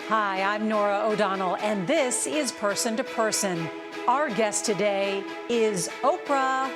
Hi, I'm Norah O'Donnell, and this is Person to Person. Our guest today is Oprah.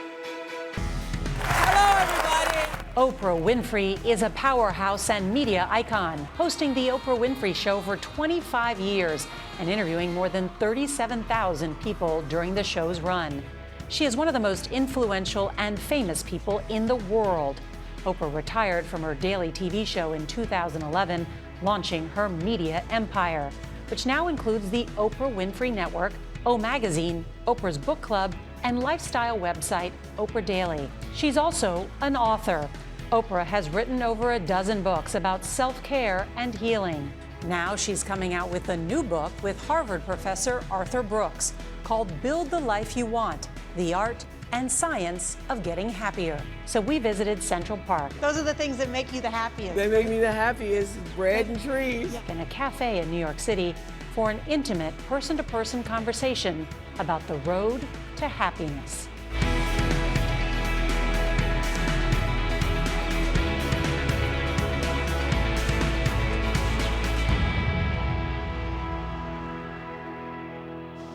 Hello, everybody. Oprah Winfrey is a powerhouse and media icon, hosting The Oprah Winfrey Show for 25 years and interviewing more than 37,000 people during the show's run. She is one of the most influential and famous people in the world. Oprah retired from her daily TV show in 2011, launching her media empire, which now includes the Oprah Winfrey Network, O Magazine, Oprah's book club, and lifestyle website, Oprah Daily. She's also an author. Oprah has written over a dozen books about self-care and healing. Now she's coming out with a new book with Harvard professor Arthur Brooks called Build the Life You Want: The Art and Science of Getting Happier. So we visited Central Park. Those are the things that make you the happiest. They make me the happiest, bread and trees. In a cafe in New York City for an intimate person-to-person conversation about the road to happiness.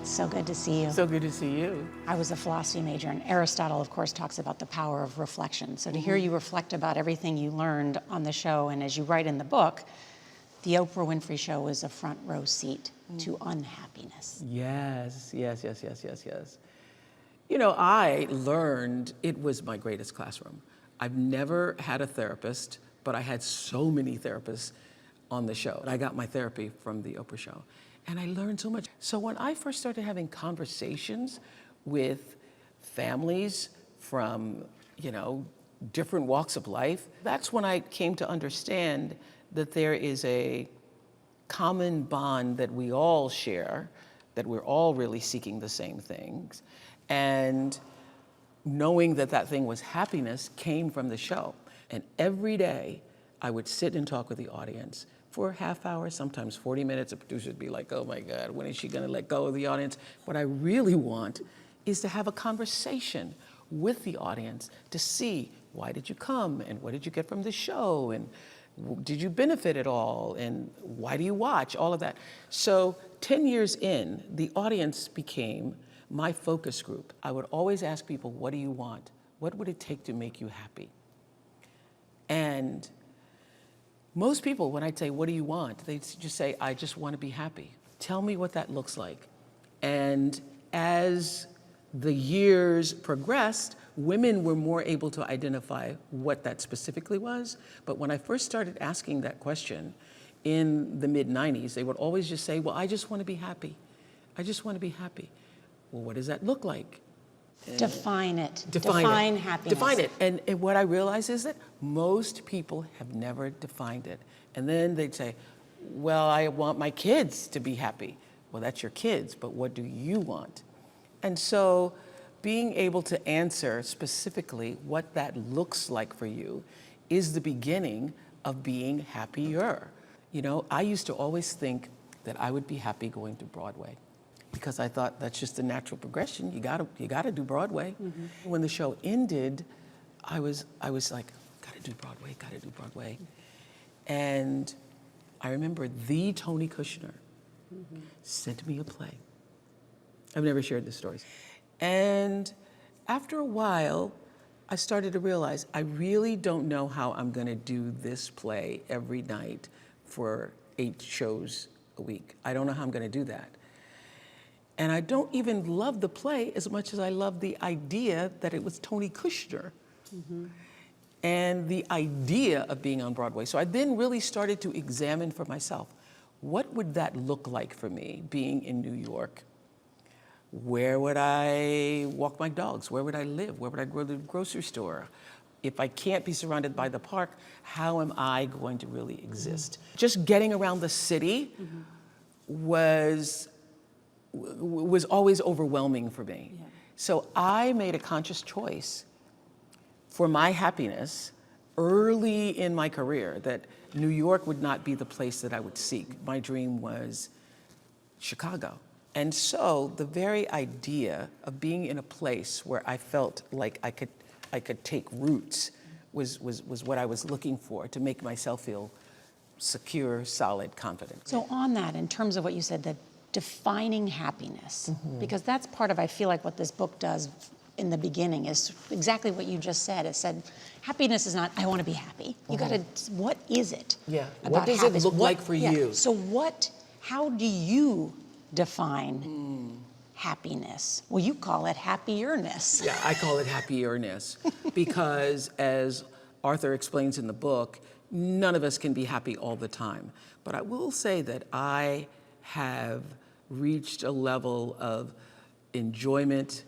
So good to see you. So good to see you. I was a philosophy major, and Aristotle, of course, talks about the power of reflection. So to hear you reflect about everything you learned on the show, and as you write in the book, the Oprah Winfrey Show was a front row seat to unhappiness. Yes. You know, I learned it was my greatest classroom. I've never had a therapist, but I had so many therapists on the show. I got my therapy from the Oprah Show. And I learned so much. So when I first started having conversations with families from, different walks of life, that's when I came to understand that there is a common bond that we all share, that we're all really seeking the same things. And knowing that that thing was happiness came from the show. And every day I would sit and talk with the audience for a half hour, sometimes 40 minutes. A producer would be like, oh my God, when is she gonna let go of the audience? What I really want is to have a conversation with the audience to see, why did you come? And what did you get from the show? And did you benefit at all? And why do you watch? All of that. So 10 years in, the audience became my focus group. I would always ask people, what do you want? What would it take to make you happy? And most people, when I say, what do you want? They just say, I just want to be happy. Tell me what that looks like. And as the years progressed, women were more able to identify what that specifically was. But when I first started asking that question in the mid-90s, they would always just say, well, I just want to be happy. I just want to be happy. Well, what does that look like? Define it. Define happiness. Define it. And what I realize is that most people have never defined it. And then they'd say, well, I want my kids to be happy. Well, that's your kids, but what do you want? And so being able to answer specifically what that looks like for you is the beginning of being happier. I used to always think that I would be happy going to Broadway, because I thought that's just the natural progression. You gotta do Broadway. Mm-hmm. When the show ended, I was like, gotta do Broadway. And I remember the Tony Kushner sent me a play. I've never shared this story. And after a while, I started to realize I really don't know how I'm gonna do this play every night for 8 shows a week. I don't know how I'm gonna do that. And I don't even love the play as much as I love the idea that it was Tony Kushner and the idea of being on Broadway. So I then really started to examine for myself, what would that look like for me being in New York? Where would I walk my dogs? Where would I live? Where would I go to the grocery store? If I can't be surrounded by the park, how am I going to really exist? Just getting around the city was always overwhelming for me. Yeah. So I made a conscious choice for my happiness early in my career that New York would not be the place that I would seek. My dream was Chicago. And so the very idea of being in a place where I felt like I could take roots was what I was looking for, to make myself feel secure, solid confidence. So on that, in terms of what you said, the defining happiness, because that's part of, I feel like, what this book does in the beginning is exactly what you just said. It said, happiness is not, I want to be happy. You got to, what is it? Yeah. About What does happiness? it look like for you? So how do you define happiness? Well, you call it happierness. Yeah, I call it happierness because, as Arthur explains in the book, none of us can be happy all the time. But I will say that I have reached a level of enjoyment,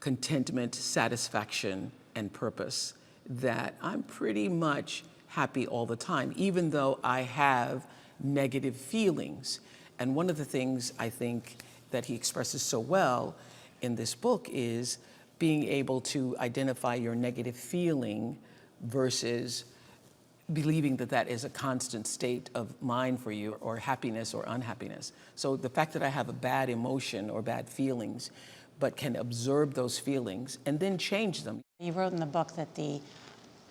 contentment, satisfaction, and purpose that I'm pretty much happy all the time, even though I have negative feelings. And one of the things I think that he expresses so well in this book is being able to identify your negative feeling versus believing that that is a constant state of mind for you, or happiness or unhappiness. So the fact that I have a bad emotion or bad feelings, but can observe those feelings and then change them. You wrote in the book that the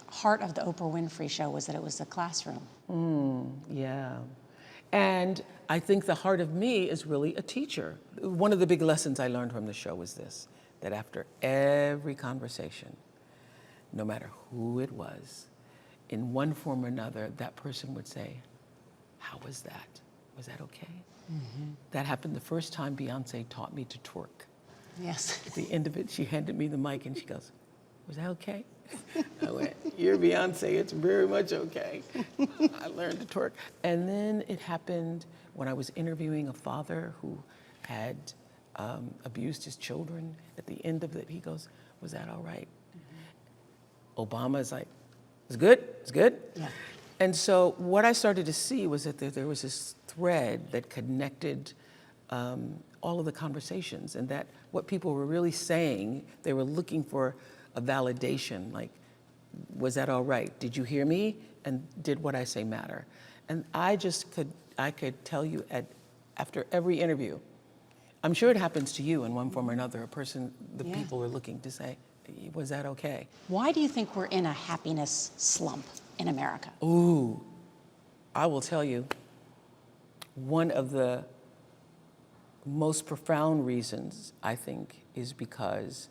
heart of the Oprah Winfrey show was that it was a classroom. Yeah. And I think the heart of me is really a teacher. One of the big lessons I learned from the show was this, that after every conversation, no matter who it was, in one form or another, that person would say, how was that? Was that okay? That happened the first time Beyonce taught me to twerk. Yes. At the end of it, she handed me the mic and she goes, was that okay? I went, you're Beyonce, it's very much okay. I learned to twerk. And then it happened when I was interviewing a father who had abused his children. At the end of it, he goes, was that all right? Obama's like, it's good, it's good. Yeah. And so what I started to see was that there was this thread that connected all of the conversations, and that what people were really saying, they were looking for a validation, like, was that all right? Did you hear me? And did what I say matter? And I could tell you after every interview, I'm sure it happens to you in one form or another, people are looking to say, was that okay? Why do you think we're in a happiness slump in America? Ooh, I will tell you, one of the most profound reasons, I think, is because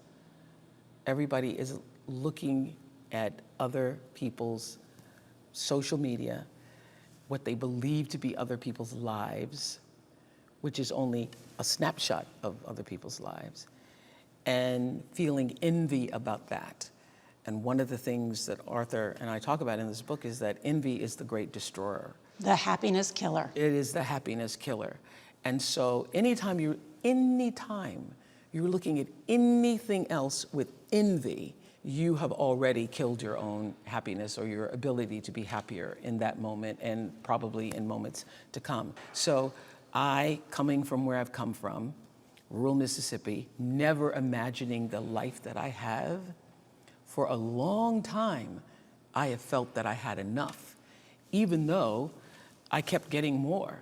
everybody is looking at other people's social media, what they believe to be other people's lives, which is only a snapshot of other people's lives, and feeling envy about that. And one of the things that Arthur and I talk about in this book is that envy is the great destroyer. The happiness killer. It is the happiness killer. And so anytime you're looking at anything else with envy, you have already killed your own happiness or your ability to be happier in that moment and probably in moments to come. So I, coming from where I've come from, rural Mississippi, never imagining the life that I have, for a long time, I have felt that I had enough, even though I kept getting more.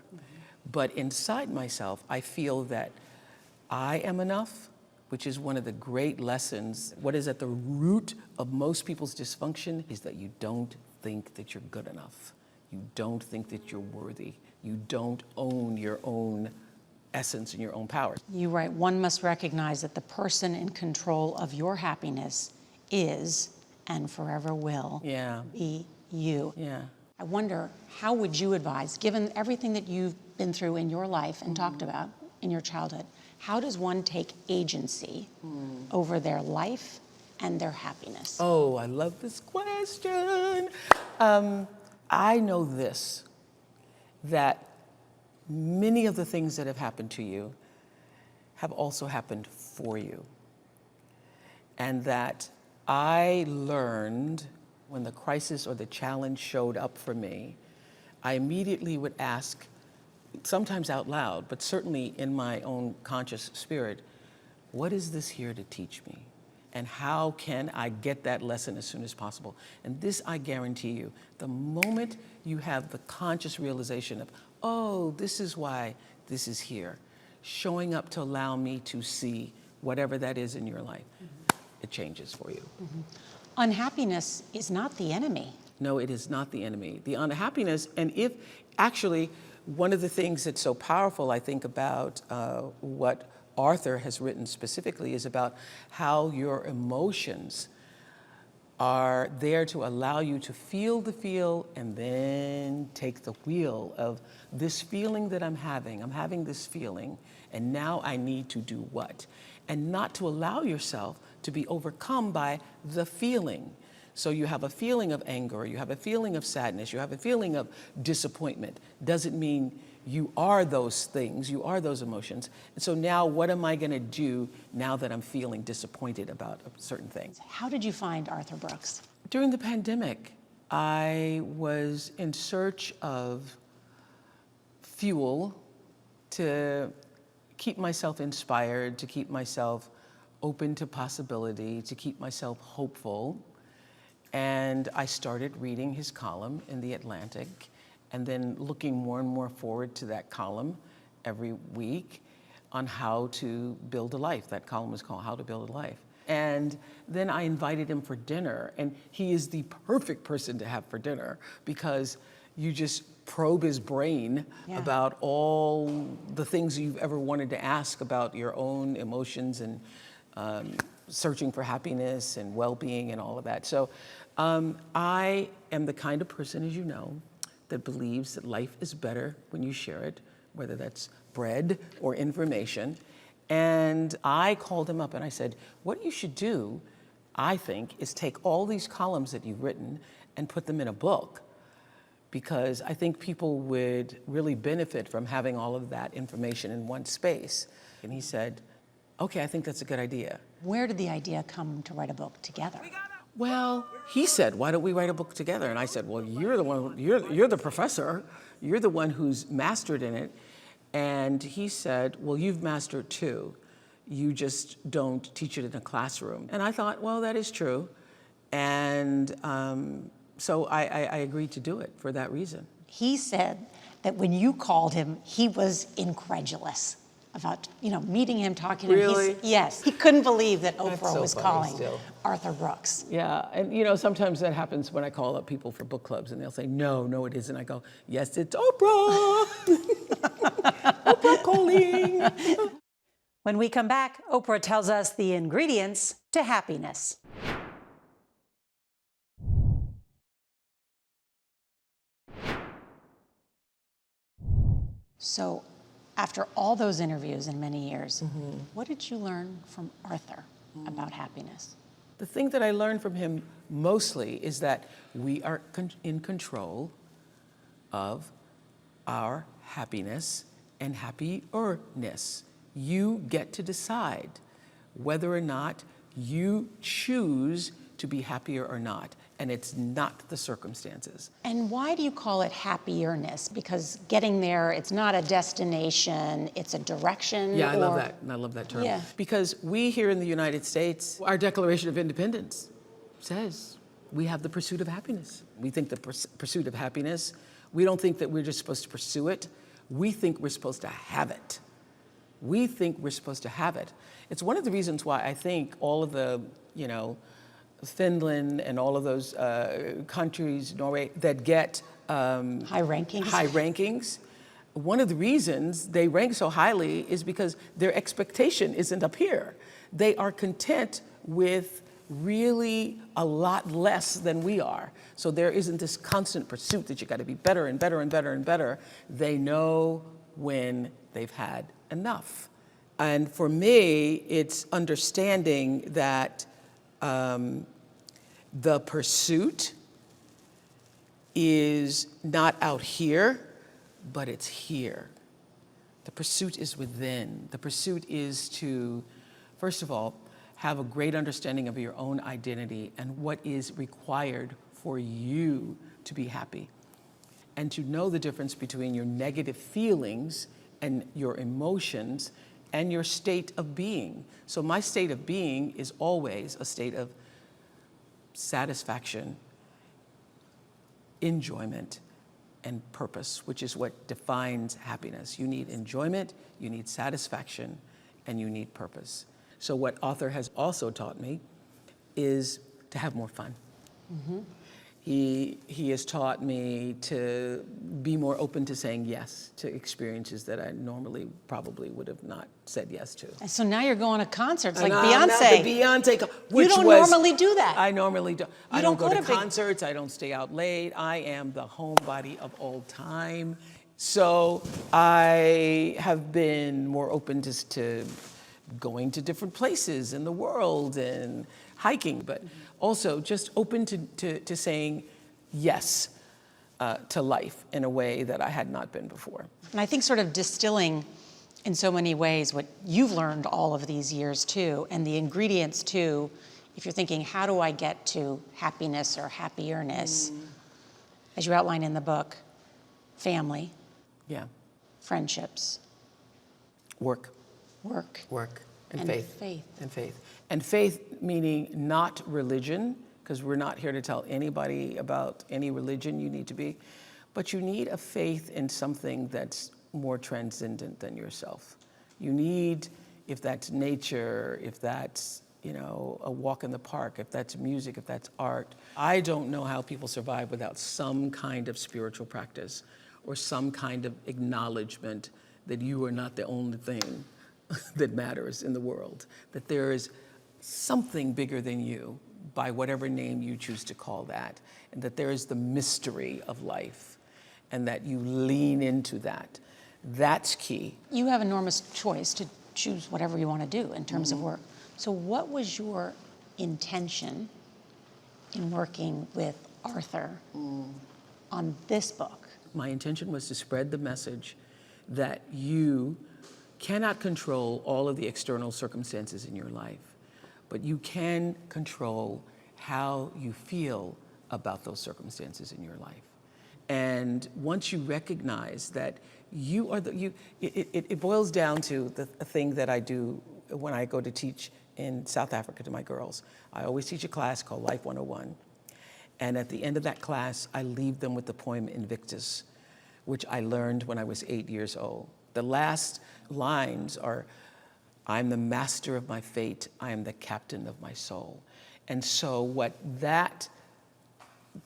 But inside myself, I feel that I am enough, which is one of the great lessons. What is at the root of most people's dysfunction is that you don't think that you're good enough. You don't think that you're worthy. You don't own your own essence and your own power. You write, one must recognize that the person in control of your happiness is and forever will be you. Yeah. I wonder, how would you advise, given everything that you've been through in your life and talked about in your childhood, how does one take agency over their life and their happiness? Oh, I love this question. I know this, that many of the things that have happened to you have also happened for you. And that I learned when the crisis or the challenge showed up for me, I immediately would ask, sometimes out loud, but certainly in my own conscious spirit, what is this here to teach me? And how can I get that lesson as soon as possible? And this, I guarantee you, the moment you have the conscious realization of, oh, this is why this is here, showing up to allow me to see whatever that is in your life, it changes for you. Unhappiness is not the enemy. No, it is not the enemy. The unhappiness, and if actually, one of the things that's so powerful, I think, about what Arthur has written specifically is about how your emotions are there to allow you to feel the feel and then take the wheel of this feeling that I'm having. I'm having this feeling, and now I need to do what? And not to allow yourself to be overcome by the feeling. So you have a feeling of anger, you have a feeling of sadness, you have a feeling of disappointment. Doesn't mean you are those things, you are those emotions. And so now what am I gonna do now that I'm feeling disappointed about certain things? How did you find Arthur Brooks? During the pandemic, I was in search of fuel to keep myself inspired, to keep myself open to possibility, to keep myself hopeful. And I started reading his column in The Atlantic, and then looking more and more forward to that column every week on how to build a life. That column was called How to Build a Life. And then I invited him for dinner, and he is the perfect person to have for dinner because you just probe his brain about all the things you've ever wanted to ask about your own emotions and searching for happiness and well-being and all of that. So I am the kind of person, as you know, that believes that life is better when you share it, whether that's bread or information. And I called him up and I said, what you should do, I think, is take all these columns that you've written and put them in a book, because I think people would really benefit from having all of that information in one space. And he said, okay, I think that's a good idea. Where did the idea come to write a book together? Well, he said, why don't we write a book together? And I said, well, you're the one, you're the professor. You're the one who's mastered in it. And he said, well, you've mastered too. You just don't teach it in a classroom. And I thought, well, that is true. And so I agreed to do it for that reason. He said that when you called him, he was incredulous about, meeting him, talking to him. Really? Yes, he couldn't believe that That's Oprah so was funny calling still. Arthur Brooks. Yeah, and sometimes that happens when I call up people for book clubs and they'll say, no, it isn't. I go, yes, it's Oprah. Oprah calling. When we come back, Oprah tells us the ingredients to happiness. So after all those interviews in many years, what did you learn from Arthur about happiness? The thing that I learned from him mostly is that we are in control of our happiness and happierness. You get to decide whether or not you choose to be happier or not, and it's not the circumstances. And why do you call it happierness? Because getting there, it's not a destination, it's a direction? Yeah, I love that. I love that term. Yeah. Because we here in the United States, our Declaration of Independence says we have the pursuit of happiness. We think the pursuit of happiness, we don't think that we're just supposed to pursue it. We think we're supposed to have it. We think we're supposed to have it. It's one of the reasons why I think all of the, Finland and all of those countries, Norway, that get high rankings. One of the reasons they rank so highly is because their expectation isn't up here. They are content with really a lot less than we are. So there isn't this constant pursuit that you got to be better and better and better and better. They know when they've had enough. And for me, it's understanding that the pursuit is not out here, but it's here. The pursuit is within. The pursuit is to, first of all, have a great understanding of your own identity and what is required for you to be happy. And to know the difference between your negative feelings and your emotions and your state of being. So my state of being is always a state of satisfaction, enjoyment, and purpose, which is what defines happiness. You need enjoyment, you need satisfaction, and you need purpose. So what Arthur has also taught me is to have more fun. He has taught me to be more open to saying yes to experiences that I normally probably would have not said yes to. And so now you're going to concerts like And Beyonce. The Beyonce, which you don't was, normally do that. I normally don't. I don't go to big- concerts. I don't stay out late. I am the homebody of all time. So I have been more open to going to different places in the world and hiking, but also just open to saying yes to life in a way that I had not been before. And I think sort of distilling in so many ways what you've learned all of these years too, and the ingredients too, if you're thinking, how do I get to happiness or happierness? As you outline in the book, family, Yeah. friendships, Work. work, And and faith. faith. And faith. And faith meaning not religion, because we're not here to tell anybody about any religion you need to be, but you need a faith in something that's more transcendent than yourself. You need, if that's nature, if that's, a walk in the park, if that's music, if that's art. I don't know how people survive without some kind of spiritual practice or some kind of acknowledgement that you are not the only thing that matters in the world, that there is something bigger than you, by whatever name you choose to call that, and that there is the mystery of life, and that you lean into that. That's key. You have enormous choice to choose whatever you want to do in terms of work. So what was your intention in working with Arthur on this book? My intention was to spread the message that you cannot control all of the external circumstances in your life, but you can control how you feel about those circumstances in your life. And once you recognize that you are it boils down to the thing that I do when I go to teach in South Africa to my girls. I always teach a class called Life 101. And at the end of that class, I leave them with the poem Invictus, which I learned when I was 8 years old. The last lines are, I'm the master of my fate, I am the captain of my soul. And so what that,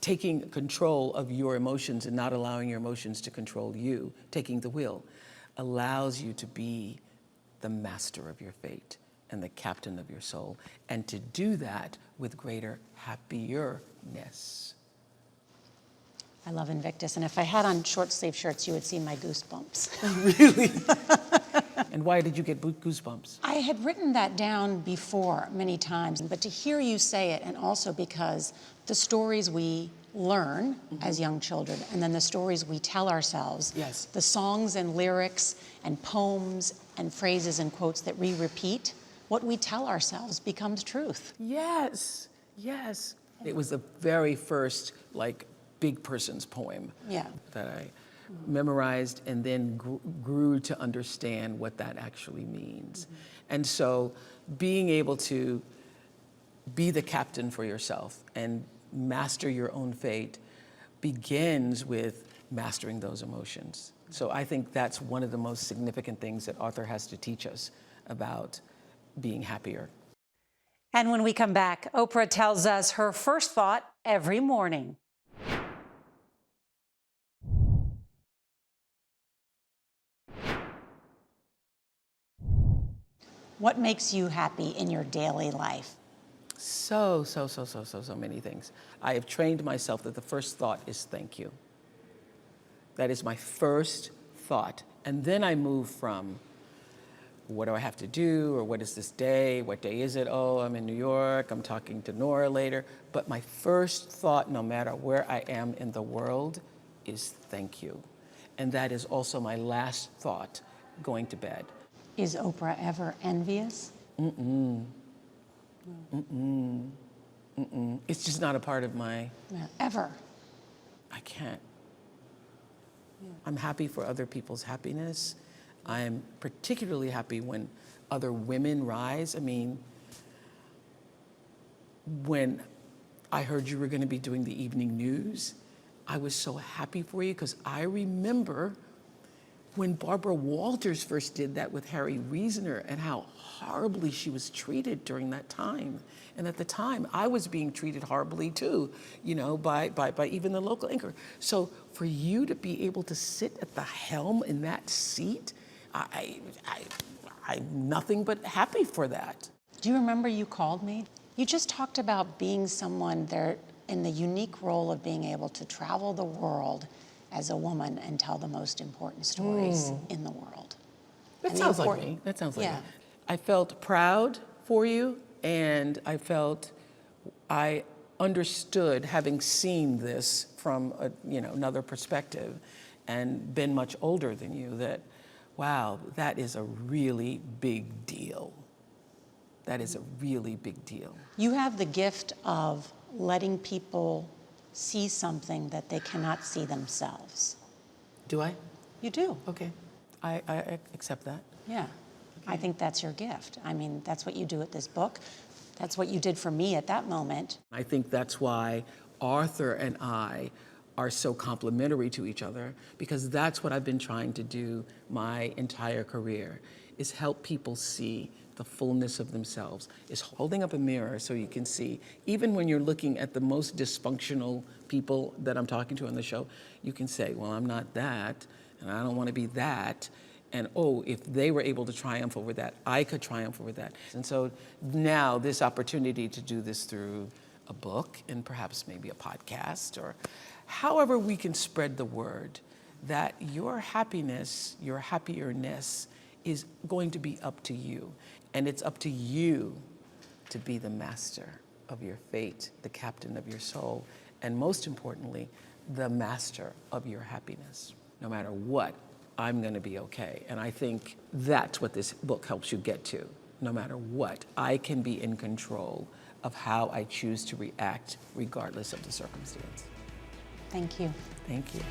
taking control of your emotions and not allowing your emotions to control you, taking the wheel, allows you to be the master of your fate and the captain of your soul, and to do that with greater happierness. I love Invictus, and if I had on short sleeve shirts, you would see my goosebumps. Really? And why did you get goosebumps? I had written that down before many times, but to hear you say it, and also because the stories we learn as young children, and then the stories we tell ourselves, Yes. the songs and lyrics and poems and phrases and quotes that we repeat, what we tell ourselves becomes truth. Yes, yes. It was the very first, big person's poem that I memorized and then grew to understand what that actually means. And so being able to be the captain for yourself and master your own fate begins with mastering those emotions. So I think that's one of the most significant things that Arthur has to teach us about being happier. And when we come back, Oprah tells us her first thought every morning. What makes you happy in your daily life? So many things. I have trained myself that the first thought is thank you. That is my first thought. And then I move from what do I have to do, or what is this day? What day is it? Oh, I'm in New York, I'm talking to Norah later. But my first thought, no matter where I am in the world, is thank you. And that is also my last thought going to bed. Is Oprah ever envious? It's just not a part of my, Ever? I can't. I'm happy for other people's happiness. I'm particularly happy when other women rise. I mean, when I heard you were going to be doing the evening news, I was so happy for you, because I remember when Barbara Walters first did that with Harry Reasoner and how horribly she was treated during that time. And at the time, I was being treated horribly too, you know, by even the local anchor. So for you to be able to sit at the helm in that seat, I'm nothing but happy for that. Do you remember you called me? You just talked about being someone there in the unique role of being able to travel the world as a woman and tell the most important stories in the world. That sounds like me. That sounds like me. I felt proud for you, and I understood, having seen this from another perspective and been much older than you, that, wow, that is a really big deal. That is a really big deal. You have the gift of letting people see something that they cannot see themselves. Do I? You do. Okay. I accept that. Yeah. I think that's your gift. I mean, that's what you do with this book. That's what you did for me at that moment. I think that's why Arthur and I are so complementary to each other, because that's what I've been trying to do my entire career, is help people see the fullness of themselves, is holding up a mirror so you can see, even when you're looking at the most dysfunctional people that I'm talking to on the show, you can say, well, I'm not that, and I don't want to be that. And oh, if they were able to triumph over that, I could triumph over that. And so now this opportunity to do this through a book and perhaps maybe a podcast, or however we can spread the word that your happiness, your happierness is going to be up to you. And it's up to you to be the master of your fate, the captain of your soul, and most importantly, the master of your happiness. No matter what, I'm going to be okay. And I think that's what this book helps you get to. No matter what, I can be in control of how I choose to react regardless of the circumstance. Thank you. Thank you.